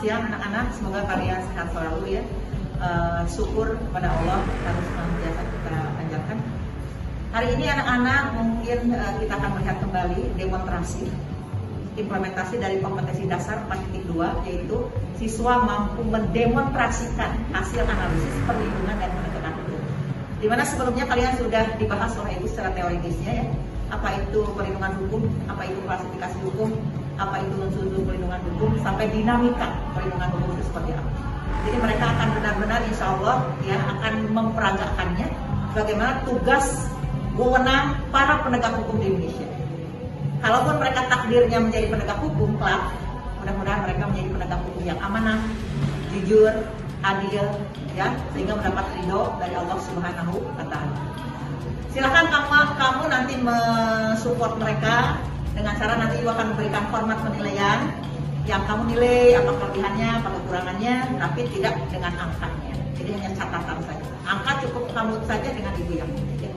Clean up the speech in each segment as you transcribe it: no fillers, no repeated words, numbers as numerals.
siang anak-anak, semoga kalian sehat selalu ya. Syukur kepada Allah harus biasa kita panjatkan. Hari ini anak-anak mungkin kita akan melihat kembali demonstrasi implementasi dari kompetensi dasar 4.2, yaitu siswa mampu mendemonstrasikan hasil analisis perlindungan dan penegakan hukum. Dimana sebelumnya kalian sudah dibahas oleh Ibu secara teoritisnya ya, apa itu perlindungan hukum, apa itu klasifikasi hukum, apa itu unsur perlindungan hukum, sampai dinamika perlindungan hukum itu seperti apa. Jadi mereka akan benar-benar insya Allah ya akan memperagakannya bagaimana tugas wewenang para penegak hukum di Indonesia. Kalaupun mereka takdirnya menjadi penegak hukum kelak, mudah-mudahan mereka menjadi penegak hukum yang amanah, jujur, adil, ya, sehingga mendapat ridho dari Allah Subhanahu wa Ta'ala. Silakan kamu nanti mensupport mereka dengan cara nanti Ibu akan memberikan format penilaian yang kamu nilai apa kelebihannya, apa kekurangannya, tapi tidak dengan angkanya. Jadi hanya catatan saja. Angka cukup kamu saja dengan Ibu yang nilai.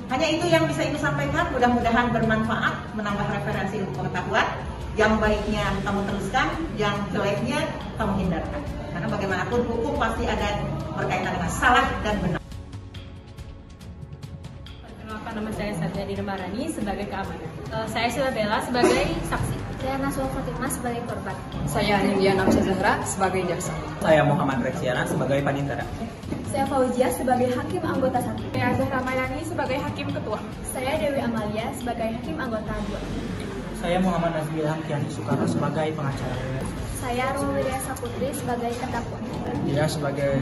Hanya itu yang bisa Ibu sampaikan, mudah-mudahan bermanfaat, menambah referensi ilmu pengetahuan. Yang baiknya kamu teruskan, yang jeleknya kamu hindarkan. Karena bagaimanapun hukum pasti ada berkaitan dengan salah dan benar. Perkenalkan, nama saya Satya Dirmarani sebagai keamanan. Saya Sila Bella sebagai saksi. Saya Naswa Fatimah sebagai korban. Saya Nindya Nafsa Zahra sebagai jaksa. Saya Muhammad Reksiana sebagai panitera. Saya Fauzia sebagai hakim anggota 1. Saya Zahra Mayani sebagai hakim ketua. Saya Dewi Amalia sebagai hakim anggota 2. Saya Muhammad Nazmi Hamkiani Soekarno sebagai pengacara. Saya Roma Widya Saputri sebagai terdakwa. Dia sebagai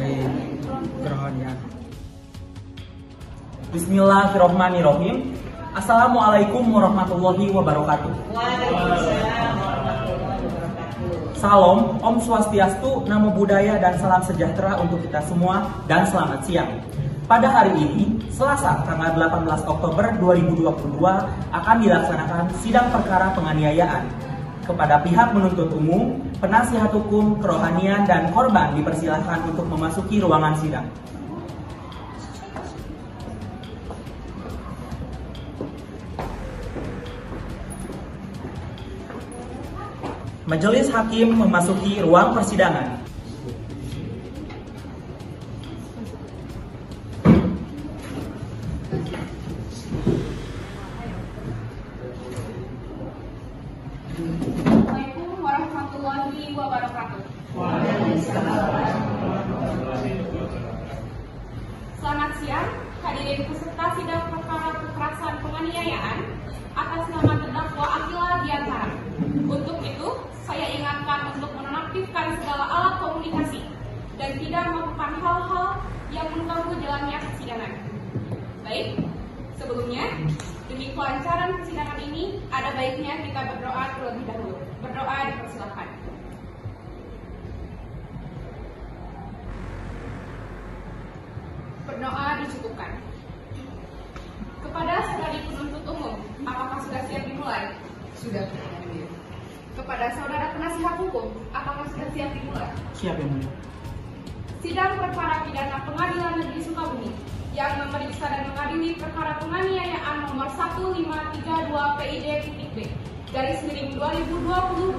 kerohanian. Bismillahirrahmanirrahim. Assalamualaikum warahmatullahi wabarakatuh. Waalaikumsalam warahmatullahi wabarakatuh. Salam, Om Swastiastu, Namo Buddhaya dan salam sejahtera untuk kita semua dan selamat siang. Pada hari ini, Selasa tanggal 18 Oktober 2022 akan dilaksanakan sidang perkara penganiayaan. Kepada pihak menuntut umum, penasihat hukum, kerohanian, dan korban dipersilahkan untuk memasuki ruangan sidang. Majelis Hakim memasuki ruang persidangan. Assalamualaikum warahmatullahi wabarakatuh. Selamat siang, hadirin peserta sidang perkara kekerasan penganiayaan atas nama terdakwa Akila Diantara. Untuk itu, saya ingatkan untuk menonaktifkan segala alat komunikasi dan tidak melakukan hal-hal yang mengganggu jalannya persidangan. Baik, sebelumnya, demi kelancaran persidangan ini, ada baiknya kita berdoa terlebih dahulu. Berdoa dipersilakan. Berdoa dicukupkan. Kepada saudari penuntut umum, apakah sudah siap dimulai? Sudah. Kepada saudara penasihat hukum, apakah sudah siap dimulai? Siap yang mulia. Sidang perkara pidana Pengadilan Negeri Sukabumi yang memeriksa dan mengadili perkara penganiayaan nomor 1532 PID.B garis miring 2022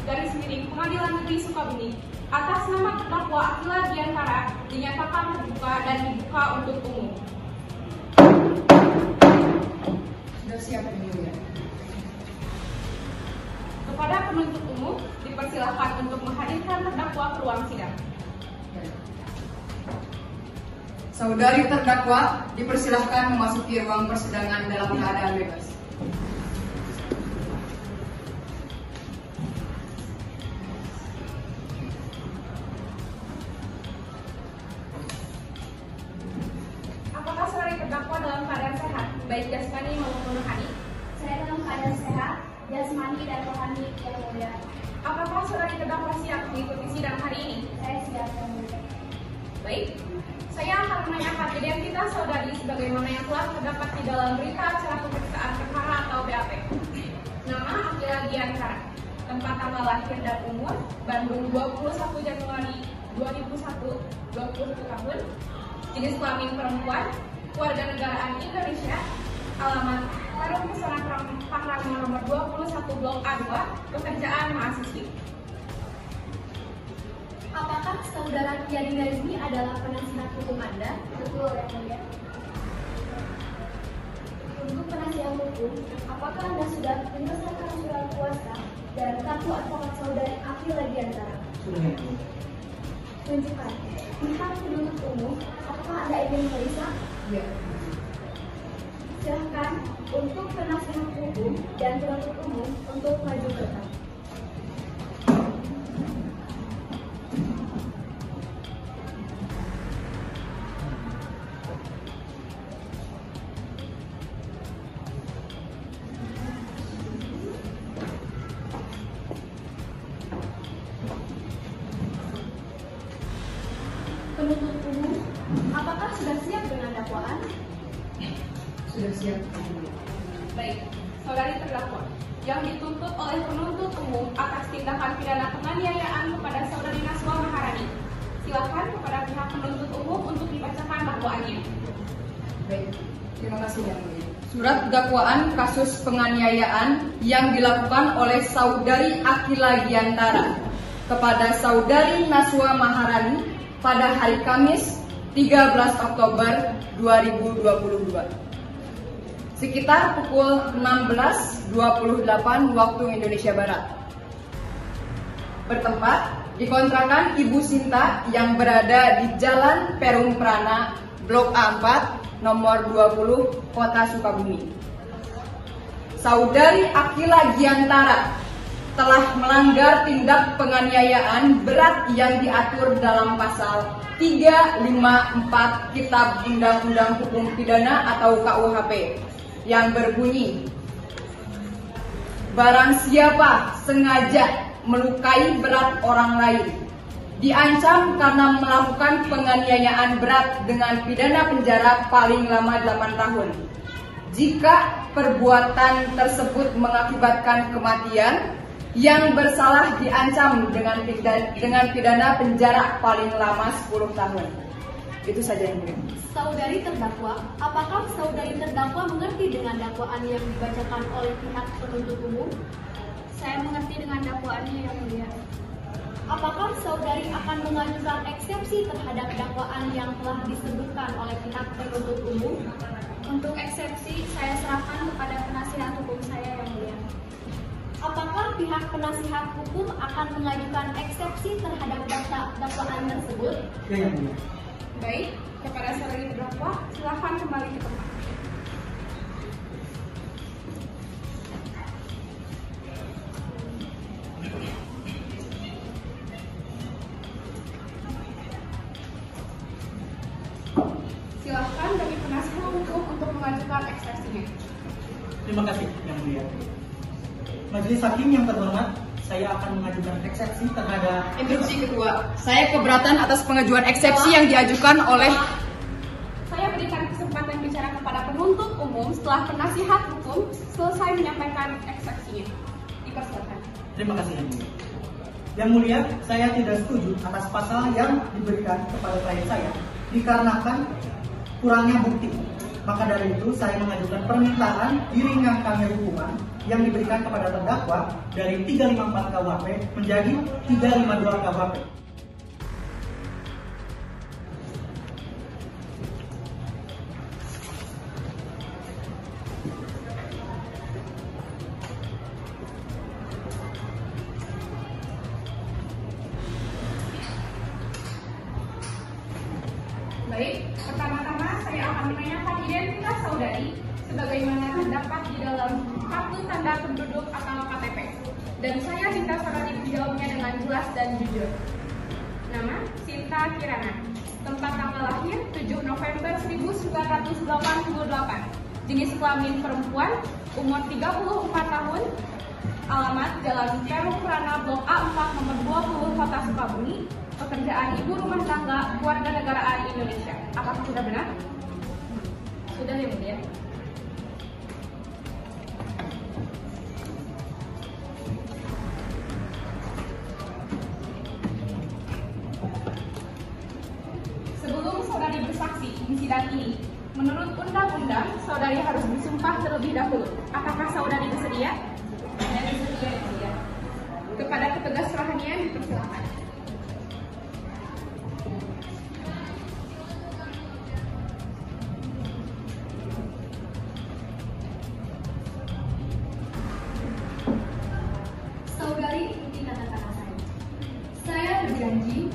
garis miring Pengadilan Negeri Sukabumi atas nama terdakwa Akila Diantara dinyatakan terbuka dan dibuka untuk umum. Sudah siap yang mulia. Kepada penuntut umum dipersilakan untuk menghadirkan terdakwa ke ruang sidang. Saudari terdakwa dipersilahkan memasuki ruang persidangan dalam keadaan bebas. Apakah saudari terdakwa dalam keadaan sehat, baik jasmani maupun rohani? Saya dalam keadaan sehat, jasmani dan rohani yang mulia. Apakah saudari terdakwa siap mengikuti sidang hari ini? Saya siap yang mulia. Baik, saya akan menanyakan identitas saudari sebagaimana yang telah terdapat di dalam berita acara pemeriksaan perkara atau BAP. Nama Akila Diantara, tempat tanggal lahir dan umur Bandung 21 Januari 2001, 21 tahun, jenis kelamin perempuan, warga negaraan Indonesia, alamat Harum Pesona Pangrango nomor 21 Blok A2, pekerjaan mahasiswi. Saudara Kiani Nazmi adalah penasihat hukum Anda? Betul, Yang Mulia. Untuk penasihat hukum, apakah Anda sudah menyelesaikan surat kuasa dan kartu advokat saudari Akila Diantara? Sudah, Yang Mulia. Tunjukkan. Pihak penuntut umum, apakah Anda ingin memeriksa? Ya. Silahkan untuk penasihat hukum dan penuntut umum untuk maju ke depan. Penuntut umum, apakah sudah siap dengan dakwaan? Sudah siap. Baik, saudari terdakwa yang dituntut oleh penuntut umum atas tindakan pidana penganiayaan kepada saudari Naswa Maharani. Silakan kepada pihak penuntut umum untuk dibacakan dakwaannya. Baik, terima kasih Yang Mulia. Surat dakwaan kasus penganiayaan yang dilakukan oleh saudari Akila Diantara kepada saudari Naswa Maharani pada hari Kamis 13 Oktober 2022. Sekitar pukul 16.28 waktu Indonesia Barat. Bertempat di kontrakan Ibu Sinta yang berada di Jalan Perum Prana, Blok A4, nomor 20, Kota Sukabumi. Saudari Akila Diantara telah melanggar tindak penganiayaan berat yang diatur dalam pasal 354 Kitab Undang-Undang Hukum Pidana atau KUHP yang berbunyi, barang siapa sengaja melukai berat orang lain diancam karena melakukan penganiayaan berat dengan pidana penjara paling lama 8 tahun. Jika perbuatan tersebut mengakibatkan kematian, yang bersalah diancam dengan pidana penjara paling lama 10 tahun. Itu saja yang mulia. Saudari terdakwa, apakah saudari terdakwa mengerti dengan dakwaan yang dibacakan oleh pihak penuntut umum? Saya mengerti dengan dakwaannya, Yang Mulia. Apakah saudari akan mengajukan eksepsi terhadap dakwaan yang telah disebutkan oleh pihak penuntut umum? Untuk eksepsi, saya serahkan kepada penasihat hukum saya, Yang Mulia. Apakah pihak penasihat hukum akan mengajukan eksepsi terhadap dakwaan tersebut? Ya, Yang Mulia. Baik, kepada saudari terdakwa, silakan kembali ke tempat. Silakan bagi penasihat hukum untuk mengajukan eksepsinya. Terima kasih, Yang Mulia. Majelis Hakim yang terhormat, saya akan mengajukan eksepsi terhadap Instruksi Ketua, saya keberatan atas pengajuan eksepsi yang diajukan oleh... Saya berikan kesempatan bicara kepada penuntut umum setelah penasihat hukum selesai menyampaikan eksepsinya. Dipersilakan. Terima kasih, Yang Mulia. Yang Mulia, saya tidak setuju atas pasal yang diberikan kepada klien saya dikarenakan kurangnya bukti. Maka dari itu, saya mengajukan permintaan diringankannya hukuman yang diberikan kepada terdakwa dari 354 KUHP menjadi 352 KUHP. Baik, pertama-tama saya akan menanyakan identitas saudari sebagaimana terdapat di dalam kartu tanda penduduk atau KTP. Dan saya minta saudari menjawabnya dengan jelas dan jujur. Nama, Sinta Kirana. Tempat tanggal lahir, 7 November 1988. Jenis kelamin perempuan, umur 34 tahun. Alamat, Jalan Perum Prana, Blok A4, nomor 20, Kota Sukabumi. Pekerjaan ibu rumah tangga, keluarga negaraan Indonesia. Apakah sudah benar? Sudah, Yang Mulia. Sebelum saudari bersaksi di sidang ini, menurut undang-undang, saudari harus bersumpah terlebih dahulu. Apakah saudari bersedia? Saya bersedia, Yang Mulia. Kepada petugas rohanian dipersilakan. Saya berjanji.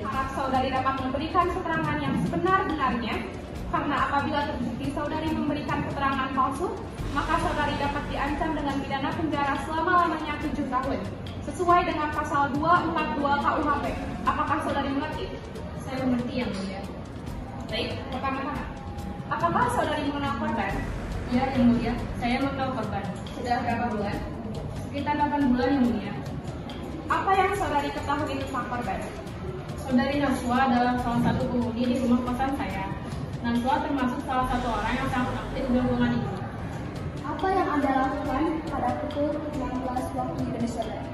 Hak saudari dapat memberikan keterangan yang sebenar-benarnya, karena apabila terbukti saudari memberikan keterangan palsu, maka saudari dapat diancam dengan pidana penjara selama-lamanya 7 tahun, sesuai dengan pasal 242 KUHP. Apakah saudari mengerti? Saya mengerti, Yang Mulia. Baik, pertama-tama, apakah saudari mengenal korban? Ya, Yang Mulia, saya mengenal korban. Sudah berapa bulan? Sekitar 8 bulan, Yang Mulia. Apa yang saudari ketahui tentang korban? Saudari Naswa adalah salah satu penghuni di rumah kosan saya. Naswa termasuk salah satu orang yang sangat aktif di hubungan ini. Apa yang Anda lakukan pada pukul 16 waktu Indonesia Barat?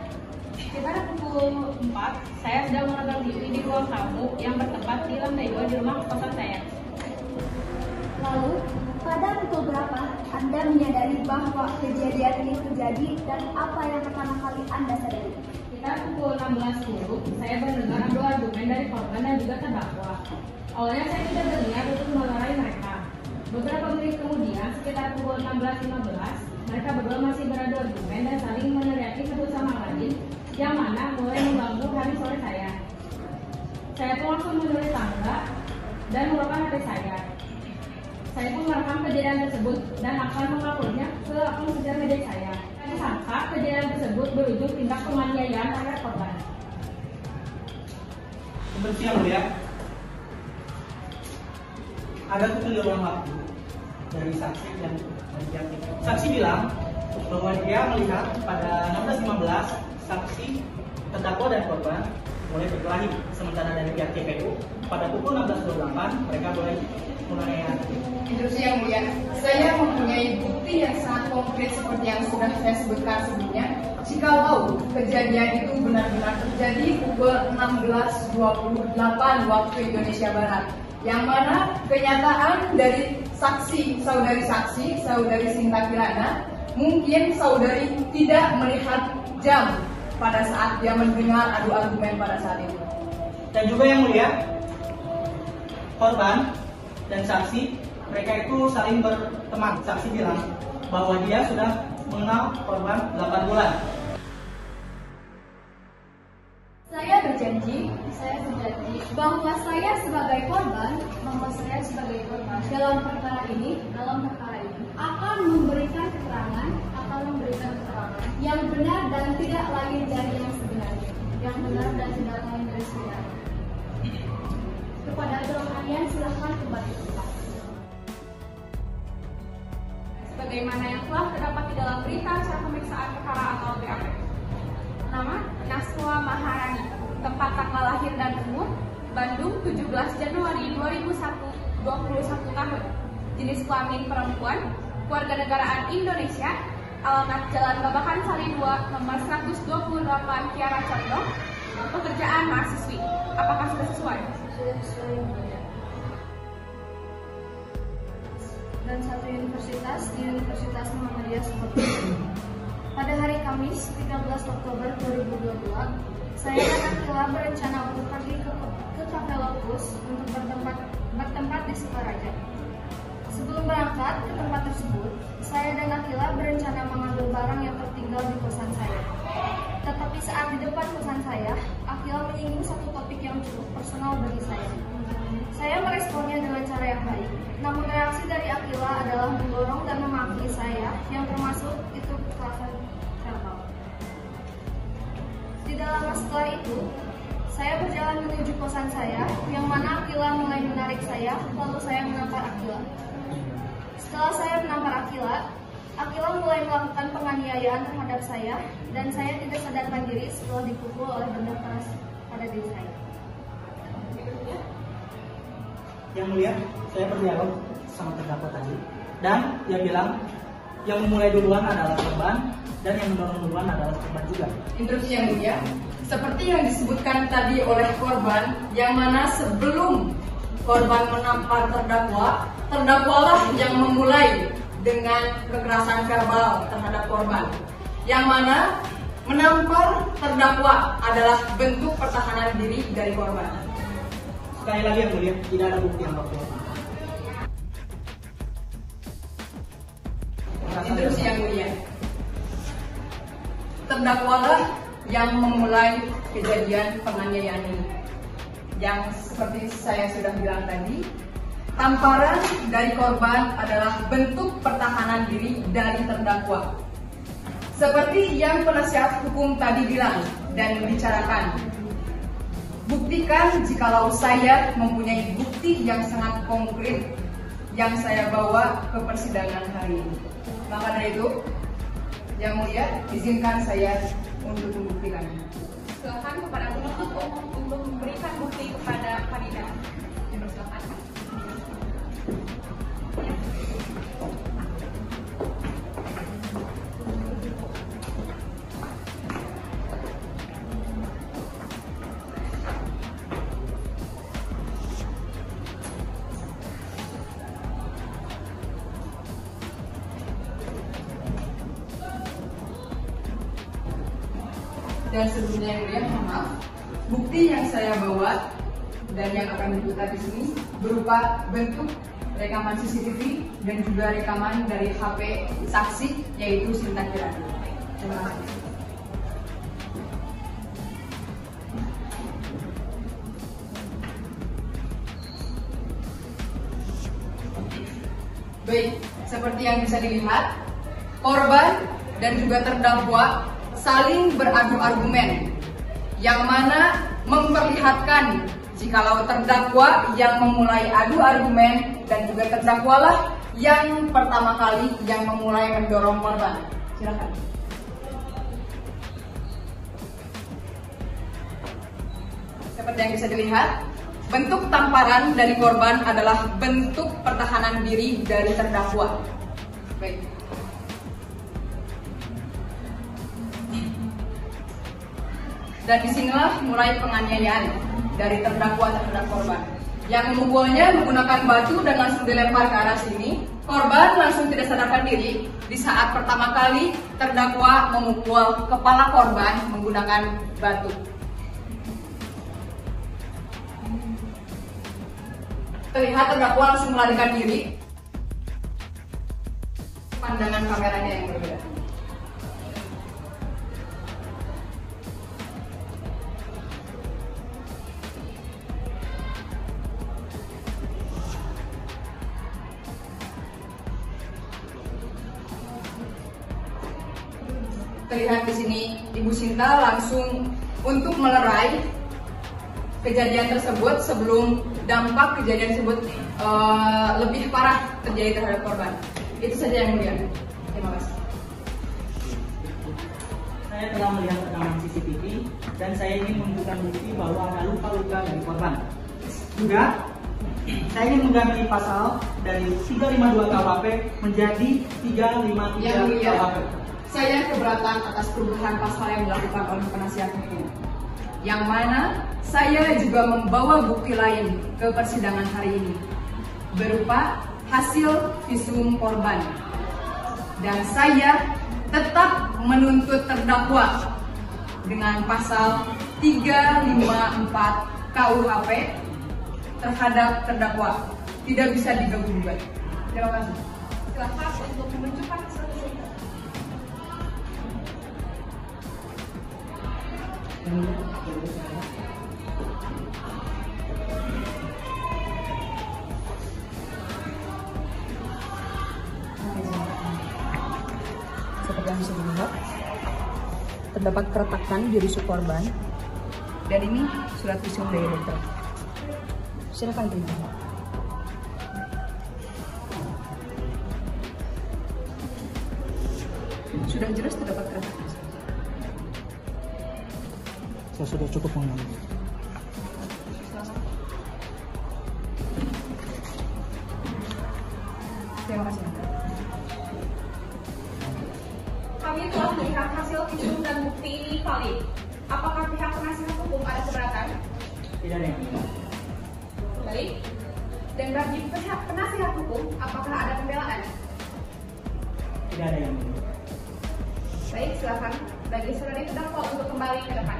Sekitar pukul 4, saya sedang menonton TV di ruang tamu yang bertempat di lantai 2 di rumah kosan saya. Lalu, pada pukul berapa Anda menyadari bahwa kejadian ini terjadi dan apa yang pertama kali Anda sadari? Sekitar pukul 16.10, saya mendengar adu argumen dari korban dan juga terdakwa. Awalnya saya tidak berniat untuk memarahi mereka. Beberapa menit kemudian, sekitar pukul 16.15, mereka berdua masih beradu argumen dan saling meneriaki satu sama lain, yang mana mulai mengganggu hari sore saya. Saya pun langsung menulis tangga dan merupakan HP saya. Saya pun merekam kejadian tersebut dan akan menguploadnya ke akun sosial media saya. Saya sangka kejadian tersebut berujung tindak penganiayaan terhadap korban. Seperti yang Mulia, ada ketujuan waktu dari saksi dan saksi bilang bahwa dia melihat pada 16.15 saksi, terdakwa dan korban mulai berkelahi, sementara dari pihak TPU pada pukul 16.28 mereka mulai menganiaya. Terus yang Mulia, saya mempunyai bukti yang sangat konkret seperti yang sudah saya sebutkan sebelumnya. Jikalau kejadian itu benar-benar terjadi pukul 16.28 waktu Indonesia Barat, yang mana kenyataan dari saudari Sinta Kirana, mungkin saudari tidak melihat jam pada saat dia mendengar adu argumen pada saat itu. Dan juga yang Mulia, korban dan saksi mereka itu saling berteman. Saksi bilang bahwa dia sudah mengenal korban 8 bulan. Saya berjanji bahwa saya sebagai korban dalam perkara ini akan memberikan keterangan yang benar dan tidak lain dari yang sebenarnya. Kepada kedua kalian silakan kembali ke tempat. Sebagaimana yang telah terdapat di dalam berita acara pemeriksaan perkara atau BAP. Nama, Naswa Maharani. Tempat tanggal lahir dan umur, Bandung 17 Januari 2001, 21 tahun. Jenis kelamin perempuan, kewarganegaraan Indonesia, alamat Jalan Babakan Sari 2, nomor 128 Kiara Condong, pekerjaan mahasiswi. Apakah sudah sesuai? Sudah sesuai, dan satu universitas di Universitas Muhammadiyah Sumatera. Pada hari Kamis 13 Oktober 2022, saya dan Akila berencana untuk pergi ke Cafe Lotus untuk bertempat di Sukaraja. Sebelum berangkat ke tempat tersebut, saya dan Akila berencana mengambil barang yang tertinggal di kosan saya. Tetapi saat di depan kosan saya, Akila menyinggung satu topik yang cukup personal bagi saya. Saya meresponnya dengan cara yang baik, namun reaksi dari Akila adalah mendorong dan memaki saya, yang termasuk itu kekerasan verbal. Tidak lama setelah itu, saya berjalan menuju kosan saya, yang mana Akila mulai menarik saya, lalu saya menampar Akila. Setelah saya menampar Akila, Akila mulai melakukan penganiayaan terhadap saya, dan saya tidak sadarkan diri setelah dipukul oleh benda keras pada diri saya. Yang Mulia, saya berdialog sama terdakwa tadi, dan dia bilang yang memulai duluan adalah korban dan yang mendorong duluan adalah korban juga. Instruksi yang Mulia, seperti yang disebutkan tadi oleh korban, yang mana sebelum korban menampar terdakwalah yang memulai dengan kekerasan verbal terhadap korban, yang mana menampar terdakwa adalah bentuk pertahanan diri dari korban. Sekali lagi yang Mulia, tidak ada bukti yang kuat. Instruksi yang Mulia, terdakwalah yang memulai kejadian penganiayaan ini. Yang seperti saya sudah bilang tadi, tamparan dari korban adalah bentuk pertahanan diri dari terdakwa. Seperti yang penasihat hukum tadi bilang dan bicarakan, buktikan jikalau saya mempunyai bukti yang sangat konkret yang saya bawa ke persidangan hari ini. Maka dari itu, Yang Mulia, izinkan saya untuk membuktikannya. Silakan kepada penuntut umum untuk memberikan bukti kepada kandidat. Silakan. Dan sebelumnya Yang Mulia, mohon maaf, bukti yang saya bawa dan yang akan diputar di sini berupa bentuk rekaman CCTV dan juga rekaman dari HP saksi, yaitu Sinta Kirani. Terima kasih. Baik, seperti yang bisa dilihat, korban dan juga terdakwa saling beradu argumen, yang mana memperlihatkan jikalau terdakwa yang memulai adu argumen dan juga terdakwalah yang pertama kali yang memulai mendorong korban. Silakan. Seperti yang bisa dilihat, bentuk tamparan dari korban adalah bentuk pertahanan diri dari terdakwa. Baik. Dan disinilah mulai penganiayaan dari terdakwa terhadap korban. Yang memukulnya menggunakan batu dan langsung dilempar ke arah sini. Korban langsung tidak sadarkan diri di saat pertama kali terdakwa memukul kepala korban menggunakan batu. Terlihat terdakwa langsung melarikan diri. Pandangan kameranya yang berbeda. Terlihat di sini Ibu Sinta langsung untuk melerai kejadian tersebut sebelum dampak kejadian tersebut lebih parah terjadi terhadap korban. Itu saja Yang Mulia. Terima kasih. Saya telah melihat rekaman CCTV dan saya ingin menunjukkan bukti bahwa ada luka-luka dari korban. Juga, saya ingin mengganti pasal dari 352 KUHP menjadi 353 Yang Mulia, KUHP. saya keberatan atas perubahan pasal yang dilakukan oleh penasihat hukum, yang mana saya juga membawa bukti lain ke persidangan hari ini berupa hasil visum korban, dan saya tetap menuntut terdakwa dengan pasal 354 KUHP terhadap terdakwa, tidak bisa diganggu-gugat. Terima kasih. Silakan untuk menunjukkan hasil visum. Seperti yang bisa dilihat, terdapat keretakan di rusuk korban, dan ini surat visum dari dokter. Silakan dilihat. Sudah jelas terdapat keretakan. Saya sudah cukup mengenali. Terima kasih. Kami telah melihat hasil visum dan bukti ini valid. Apakah pihak penasihat hukum ada keberatan? Tidak ada yang Baik. Dan bagi pihak penasihat hukum, apakah ada pembelaan? tidak ada yang Baik, silakan bagi saudari terdakwa untuk kembali ke depan.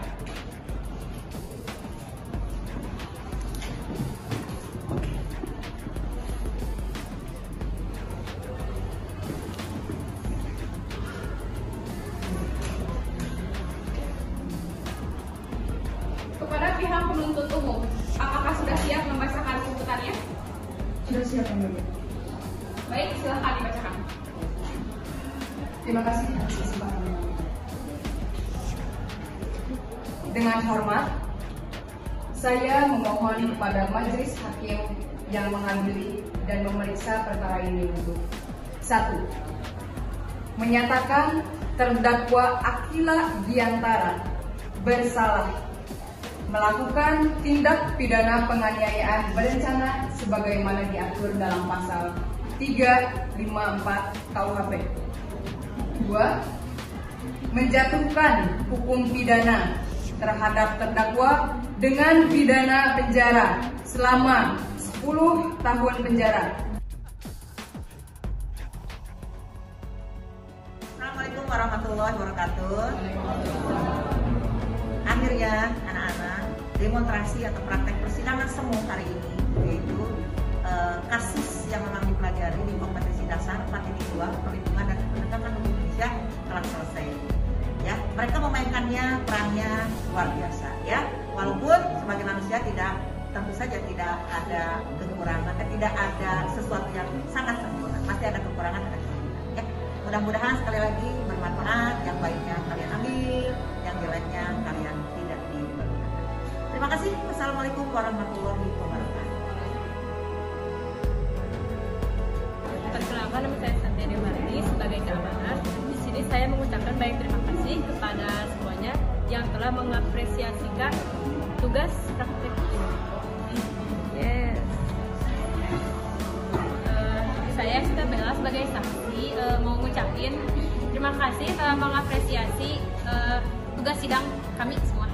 pihak penuntut umum, apakah sudah siap membacakan tuntutannya? Sudah siap, Yang Mulia. Baik, silakan dibacakan. Terima kasih atas kesempatannya. Dengan hormat, saya memohon kepada Majelis Hakim yang mengadili dan memeriksa perkara ini untuk 1. Menyatakan terdakwa Akila Diantara bersalah melakukan tindak pidana penganiayaan berencana sebagaimana diatur dalam pasal 354 KUHP. 2. Menjatuhkan hukum pidana terhadap terdakwa dengan pidana penjara selama 10 tahun penjara. Assalamualaikum warahmatullahi wabarakatuh. Akhirnya anak-anak, demonstrasi atau praktek persidangan semu hari ini, yaitu kasus yang memang dipelajari di kompetensi dasar 4.2 Perlindungan dan Penegakan Hukum Indonesia telah selesai. Ya, mereka memainkannya perannya luar biasa. Ya, walaupun sebagai manusia tentu saja tidak ada kekurangan, tidak ada sesuatu yang sangat sempurna. Pasti ada kekurangan dan kelebihan. Ya, mudah-mudahan sekali lagi bermanfaat. Yang baiknya kalian ambil, yang jeleknya kalian tidak dipergunakan. Terima kasih. Wassalamualaikum warahmatullahi wabarakatuh. Perkenalkan, nama saya Santia Dewardi sebagai keamanan. Di sini saya mengucapkan banyak terima kasih kepada semuanya yang telah mengapresiasikan tugas praktek ini. Yes. Saya Sita Bella sebagai saksi mau ngucapin terima kasih telah mengapresiasi tugas sidang kami semua.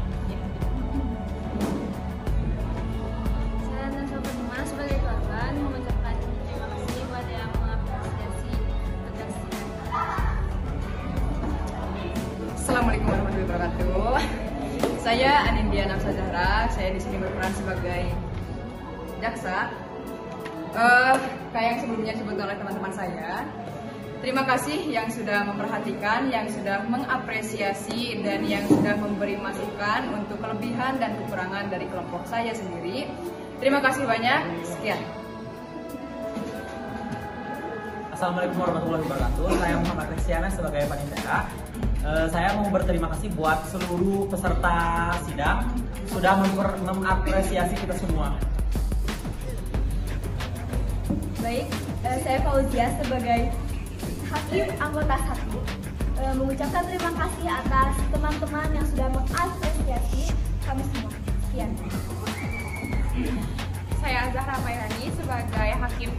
Saya Nasra Fatimah sebagai korban mengucapkan terima kasih kepada yang mengapresiasi tugas sidang. Assalamualaikum warahmatullahi wabarakatuh. Saya Anindya Nafsa Zahra. Saya di sini berperan sebagai jaksa. Kayak yang sebelumnya disebut oleh teman-teman saya. Terima kasih yang sudah memperhatikan, yang sudah mengapresiasi, dan yang sudah memberi masukan untuk kelebihan dan kekurangan dari kelompok saya sendiri. Terima kasih banyak. Sekian. Assalamualaikum warahmatullahi wabarakatuh. Saya Muhammad Reksiana sebagai panitia. Saya mau berterima kasih buat seluruh peserta sidang sudah mengapresiasi kita semua. Baik, saya Fauzia sebagai hakim anggota 1 mengucapkan terima kasih atas teman-teman yang sudah mengapresiasi kami semua. Sekian. Saya Zahra Mairani sebagai hakim